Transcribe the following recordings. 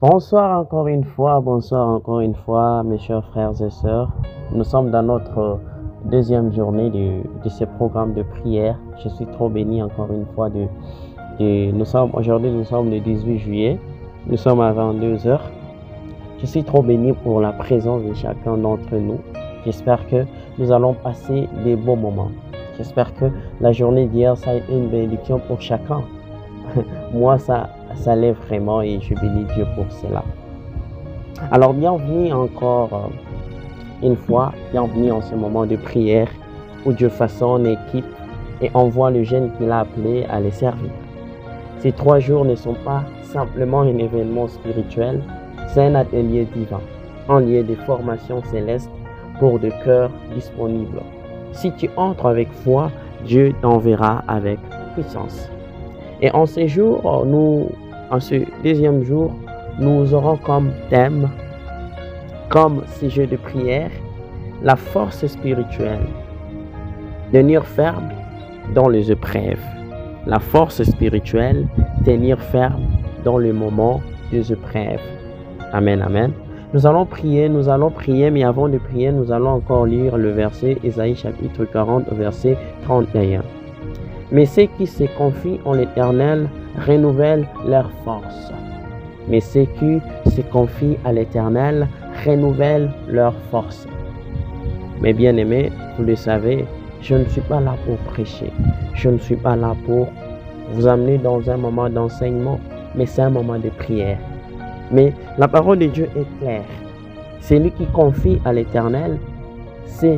Bonsoir encore une fois, mes chers frères et sœurs. Nous sommes dans notre deuxième journée de ce programme de prière. Je suis trop béni encore une fois aujourd'hui, nous sommes le 18 juillet. Nous sommes à 22 heures. Je suis trop béni pour la présence de chacun d'entre nous. J'espère que nous allons passer des bons moments. J'espère que la journée d'hier, ça a été une bénédiction pour chacun. Moi, ça l'est vraiment et je bénis Dieu pour cela. Alors, bienvenue encore une fois, bienvenue en ce moment de prière où Dieu façonne équipe et envoie le jeune qu'il a appelé à les servir. Ces 3 jours ne sont pas simplement un événement spirituel, c'est un atelier divin, un lieu de formation céleste pour des cœurs disponibles. Si tu entres avec foi, Dieu t'enverra avec puissance. Et en ce deuxième jour, nous aurons comme thème, comme sujet de prière, la force spirituelle. Tenir ferme dans les épreuves. La force spirituelle, tenir ferme dans le moment des épreuves. Amen, amen. Nous allons prier, mais avant de prier, nous allons encore lire le verset Ésaïe chapitre 40, verset 31. Mais ceux qui se confient en l'Éternel renouvellent leur force. Mais ceux qui se confient à l'Éternel renouvellent leur force. Mes bien-aimés, vous le savez, je ne suis pas là pour prêcher. Je ne suis pas là pour vous amener dans un moment d'enseignement, mais c'est un moment de prière. Mais la parole de Dieu est claire. Celui qui confie à l'Éternel, c'est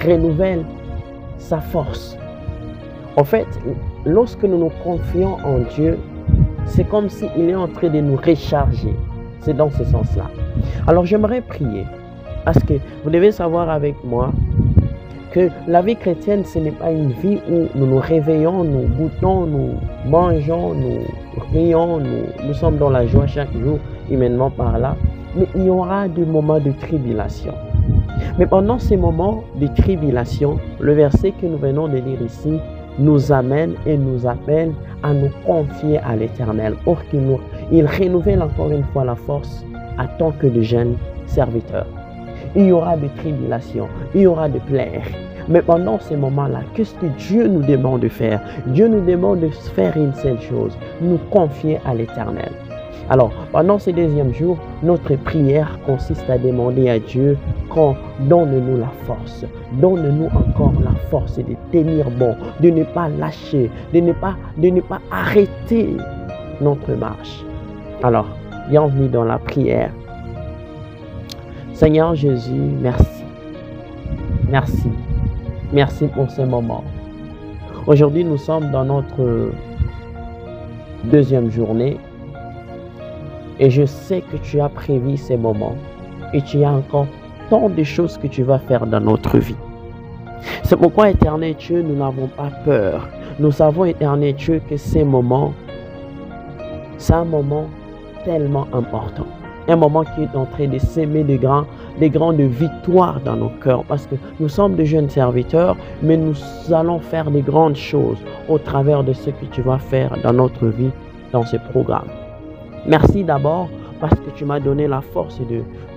renouvelle sa force. En fait, lorsque nous nous confions en Dieu, c'est comme s'il est en train de nous recharger. C'est dans ce sens-là. Alors j'aimerais prier, parce que vous devez savoir avec moi que la vie chrétienne, ce n'est pas une vie où nous nous réveillons, nous goûtons, nous mangeons, nous rions, nous sommes dans la joie chaque jour, humainement par là. Mais il y aura des moments de tribulation. Mais pendant ces moments de tribulation, le verset que nous venons de lire ici nous amène et nous appelle à nous confier à l'Éternel. Or il renouvelle encore une fois la force en tant que de jeunes serviteurs. Il y aura des tribulations, il y aura des plaies. Mais pendant ces moments-là, qu'est-ce que Dieu nous demande de faire? Dieu nous demande de faire une seule chose, nous confier à l'Éternel. Alors, pendant ce deuxième jour, notre prière consiste à demander à Dieu qu'on donne-nous la force. Donne-nous encore la force de tenir bon, de ne pas lâcher, de ne pas arrêter notre marche. Alors, bienvenue dans la prière. Seigneur Jésus, merci. Merci. Merci pour ce moment. Aujourd'hui, nous sommes dans notre deuxième journée. Et je sais que tu as prévu ces moments. Et tu as encore tant de choses que tu vas faire dans notre vie. C'est pourquoi, Éternel Dieu, nous n'avons pas peur. Nous savons, Éternel Dieu, que ces moments, c'est un moment tellement important. Un moment qui est en train de s'aimer des grandes victoires dans nos cœurs. Parce que nous sommes de jeunes serviteurs, mais nous allons faire de grandes choses au travers de ce que tu vas faire dans notre vie, dans ce programme. Merci d'abord parce que tu m'as donné la force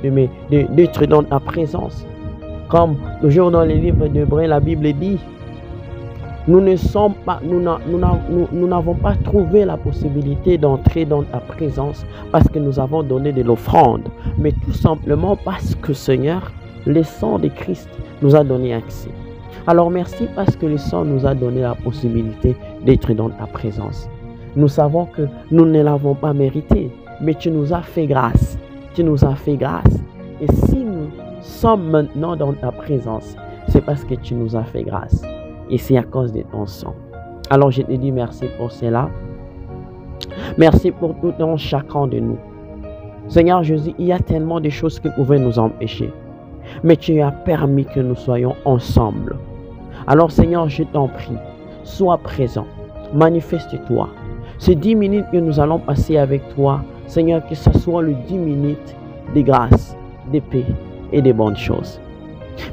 d'être dans ta présence. Comme toujours dans les livres d'Hébreux, la Bible dit, nous n'avons pas trouvé la possibilité d'entrer dans ta présence parce que nous avons donné de l'offrande, mais tout simplement parce que Seigneur, le sang de Christ nous a donné accès. Alors merci parce que le sang nous a donné la possibilité d'être dans ta présence. Nous savons que nous ne l'avons pas mérité, mais tu nous as fait grâce. Tu nous as fait grâce. Et si nous sommes maintenant dans ta présence, c'est parce que tu nous as fait grâce. Et c'est à cause de ton sang. Alors je te dis merci pour cela. Merci pour tout un chacun de nous. Seigneur Jésus, il y a tellement de choses qui pouvaient nous empêcher. Mais tu as permis que nous soyons ensemble. Alors Seigneur, je t'en prie, sois présent. Manifeste-toi. Ces 10 minutes que nous allons passer avec toi, Seigneur, que ce soit les 10 minutes de grâce, de paix et de bonnes choses.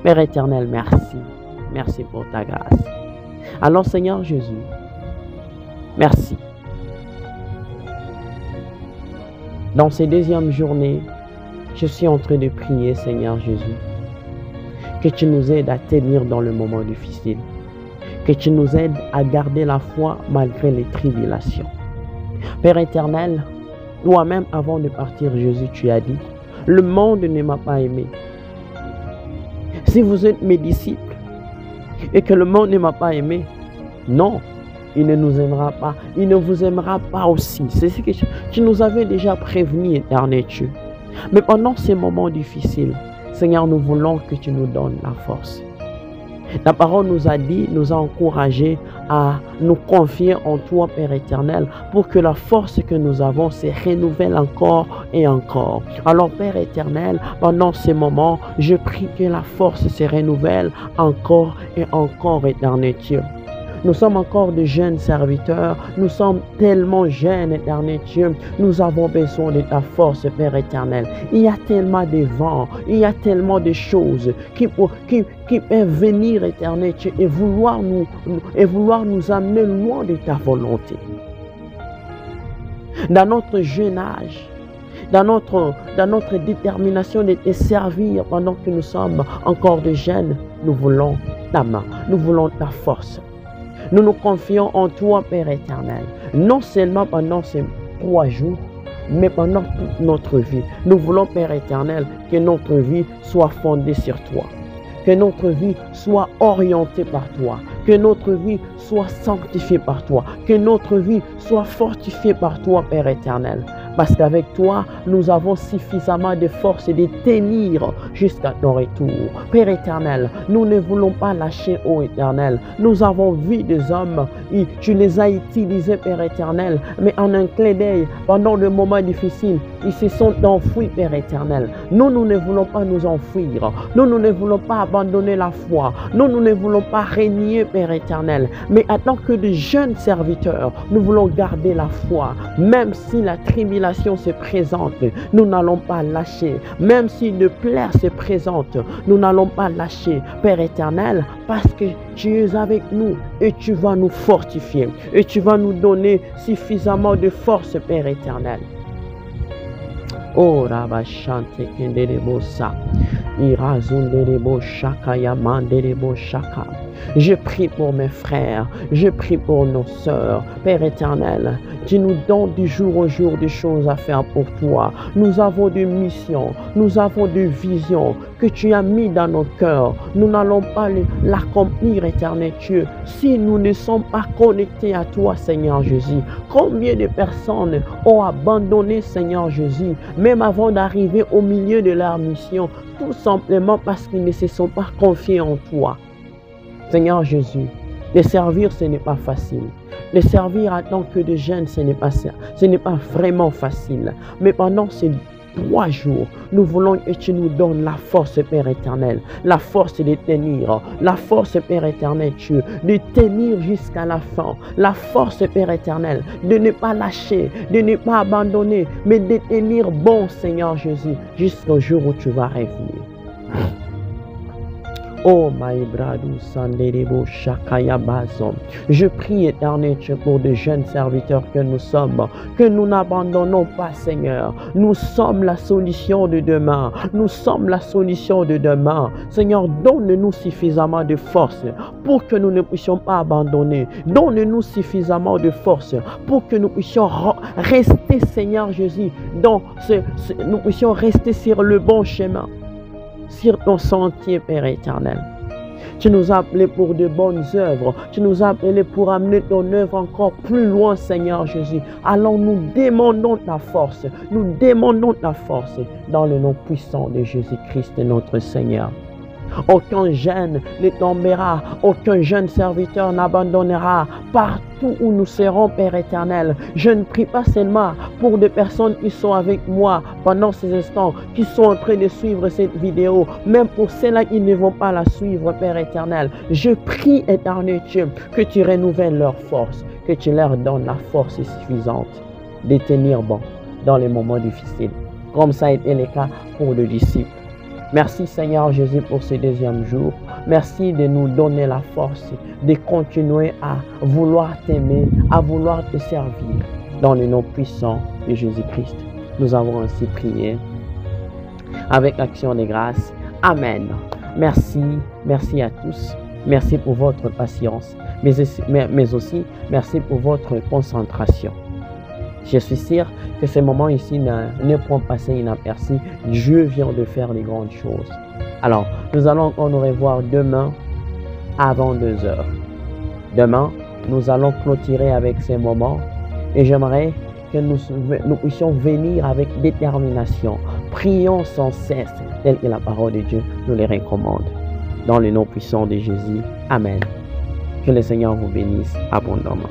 Père éternel, merci. Merci pour ta grâce. Alors Seigneur Jésus, merci. Dans ces deuxièmes journées, je suis en train de prier, Seigneur Jésus, que tu nous aides à tenir dans le moment difficile, que tu nous aides à garder la foi malgré les tribulations. Père éternel, toi-même avant de partir, Jésus, tu as dit, le monde ne m'a pas aimé. Si vous êtes mes disciples et que le monde ne m'a pas aimé, non, il ne nous aimera pas, il ne vous aimera pas aussi. C'est ce que tu nous avais déjà prévenu, éternel Dieu. Mais pendant ces moments difficiles, Seigneur, nous voulons que tu nous donnes la force. La parole nous a dit, nous a encouragés à nous confier en toi, Père éternel, pour que la force que nous avons se renouvelle encore et encore. Alors, Père éternel, pendant ces moments, je prie que la force se renouvelle encore et encore, éternel Dieu. Nous sommes encore de jeunes serviteurs. Nous sommes tellement jeunes, éternel Dieu. Nous avons besoin de ta force, Père éternel. Il y a tellement de vents, il y a tellement de choses qui peuvent venir, éternel Dieu, et vouloir nous amener loin de ta volonté. Dans notre jeune âge, dans notre détermination de te servir pendant que nous sommes encore de jeunes, nous voulons ta main, nous voulons ta force. Nous nous confions en toi, Père éternel, non seulement pendant ces 3 jours, mais pendant toute notre vie. Nous voulons, Père éternel, que notre vie soit fondée sur toi, que notre vie soit orientée par toi, que notre vie soit sanctifiée par toi, que notre vie soit fortifiée par toi, Père éternel. Parce qu'avec toi, nous avons suffisamment de force de tenir jusqu'à ton retour. Père éternel, nous ne voulons pas lâcher, ô éternel. Nous avons vu des hommes, tu les as utilisés, Père éternel, mais en un clin d'œil, pendant le moment difficile, ils se sont enfuis, Père éternel. Nous ne voulons pas nous enfuir. Nous ne voulons pas abandonner la foi. Nous ne voulons pas régner, Père éternel. Mais en tant que de jeunes serviteurs, nous voulons garder la foi, même si la tribulation se présente, nous n'allons pas lâcher. Même si une plaie se présente, nous n'allons pas lâcher, Père éternel, parce que tu es avec nous et tu vas nous fortifier et tu vas nous donner suffisamment de force, Père éternel. Oh, Rabba Chante Kenderebo Sa, Irazunderebo Shaka Yamanderebo Shaka. Je prie pour mes frères, je prie pour nos sœurs. Père éternel, tu nous donnes du jour au jour des choses à faire pour toi. Nous avons des missions, nous avons des visions que tu as mis dans nos cœurs. Nous n'allons pas l'accomplir, éternel Dieu, si nous ne sommes pas connectés à toi, Seigneur Jésus. Combien de personnes ont abandonné, Seigneur Jésus, même avant d'arriver au milieu de leur mission, tout simplement parce qu'ils ne se sont pas confiés en toi. Seigneur Jésus, de servir, ce n'est pas facile. De servir en tant que de jeunes, ce n'est pas vraiment facile. Mais pendant ces 3 jours, nous voulons que tu nous donnes la force, Père éternel, la force de tenir, la force, Père éternel, Dieu, de tenir jusqu'à la fin, la force, Père éternel, de ne pas lâcher, de ne pas abandonner, mais de tenir bon, Seigneur Jésus, jusqu'au jour où tu vas revenir. Oh, my brother, Sanderebo Shakaya Bazom. Je prie, éternel Dieu, pour de jeunes serviteurs que nous sommes, que nous n'abandonnons pas, Seigneur. Nous sommes la solution de demain. Nous sommes la solution de demain. Seigneur, donne-nous suffisamment de force pour que nous ne puissions pas abandonner. Donne-nous suffisamment de force pour que nous puissions rester, Seigneur Jésus, nous puissions rester sur le bon chemin, sur ton sentier, Père éternel. Tu nous as appelés pour de bonnes œuvres. Tu nous as appelés pour amener ton œuvre encore plus loin, Seigneur Jésus. Alors nous demandons ta force. Nous demandons ta force dans le nom puissant de Jésus-Christ, notre Seigneur. Aucun jeune ne tombera, aucun jeune serviteur n'abandonnera. Partout où nous serons, Père éternel, je ne prie pas seulement pour des personnes qui sont avec moi pendant ces instants, qui sont en train de suivre cette vidéo, même pour ceux-là qui ne vont pas la suivre, Père éternel. Je prie, éternel Dieu, que tu renouvelles leur force, que tu leur donnes la force suffisante de tenir bon dans les moments difficiles, comme ça a été le cas pour les disciples. Merci Seigneur Jésus pour ce deuxième jour. Merci de nous donner la force de continuer à vouloir t'aimer, à vouloir te servir dans le nom puissant de Jésus-Christ. Nous avons ainsi prié avec action de grâce. Amen. Merci, merci à tous. Merci pour votre patience, mais aussi merci pour votre concentration. Je suis sûr que ce moment ici ne prend pas inaperçu. Dieu vient de faire les grandes choses. Alors, nous allons encore nous revoir demain avant 2 heures. Demain, nous allons clôturer avec ces moments et j'aimerais que nous puissions venir avec détermination. Prions sans cesse, telle que la parole de Dieu nous les recommande. Dans le nom puissant de Jésus. Amen. Que le Seigneur vous bénisse abondamment.